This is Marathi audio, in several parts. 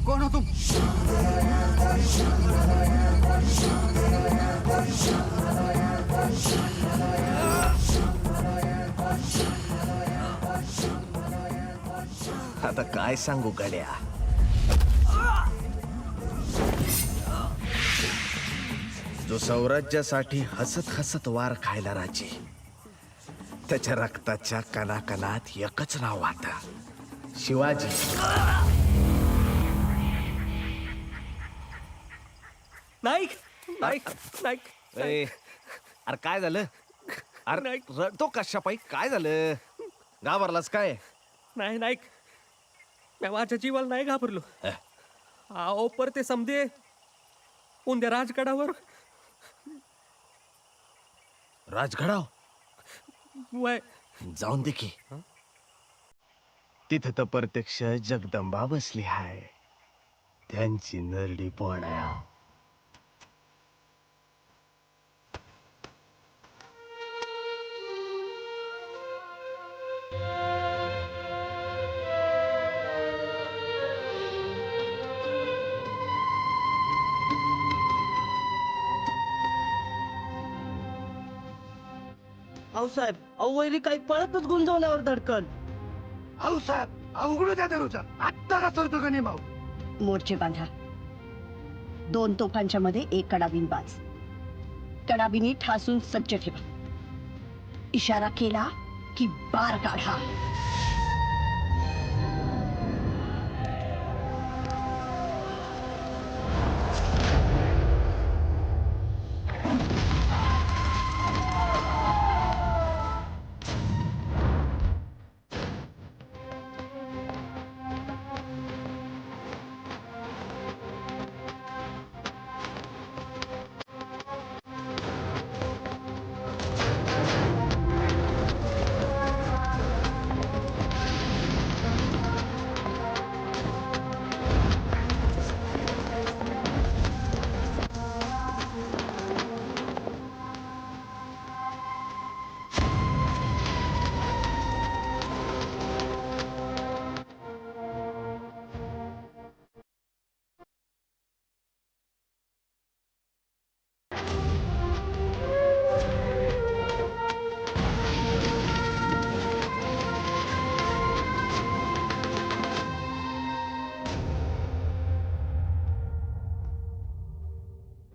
कौन हो तुम? आता काय सांगू गड्या. जो स्वराज्यासाठी हसत हसत वार खायला राजे, त्याच्या रक्ताच्या कणाकणात एकच नाव आता, शिवाजी. नाईक नाईक नाईक ए, अरे काय झालं? अरे रडतो कशा पायी? काय झालं? घाबरलास काय? नाही नाईक, मी माझ्या जीवाला नाही घाबरलो. आओ पर ते समजे उंद्या राजगडावर राजगडाव वय जाऊन दे की. तिथं तर प्रत्यक्ष जगदंबा बसली आहे, त्यांची नरडी पोळ्या. साहेब अवैरी काही पळतच गुंजवल्यावर धडकन. साहेब अवघड त्या दररोजा आत्ता का चढतो का नाही भाऊ? मोर्चे बांधा. 2 तोफांच्या मध्ये 1 कडाबीन बाज. कडाबिनी ठासून सज्ज ठेवा. इशारा केला की बार काढा.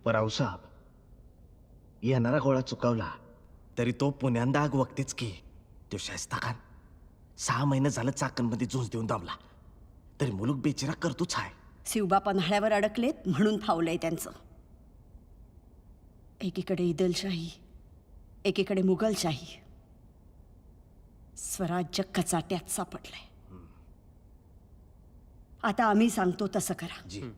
रावसाहेब, येणारा गोळा चुकवला तरी तो पुण्यांदा आग वक्तेच की. तो शायस्ता खान 6 महिने झालं चाकणमध्ये झुंज देऊन दाबला, तरी मुलूक बेचिरा करतोच आहे. शिवबा पन्हाळ्यावर अडकलेत म्हणून फावलंय त्यांचं. एकीकडे इदलशाही, एकीकडे मुघलशाही. स्वराज्य कचाट्यात सापडलंय. आता आम्ही सांगतो तसं करा. जी.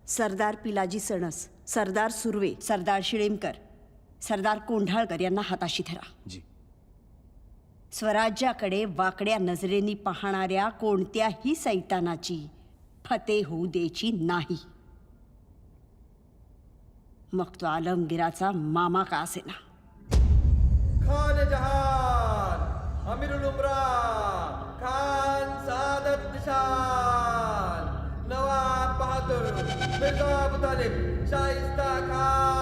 सरदार पिलाजी सणस, सरदार सुर्वे, सरदार शिळेमकर, सरदार कोंढाळकर यांना हाताशी धरा. जी. स्वराज्याकडे वाकड्या नजरेनी पाहणाऱ्या कोणत्याही सैतानाची फते होऊ द्यायची नाही. मग तो आलमगिराचा मामा का असेना. खान जहान, अमीरुल उमरा, खान सादत निशान, नवाब बहादुर, मिर्जा अबू तालिब, शाइस्ता खान.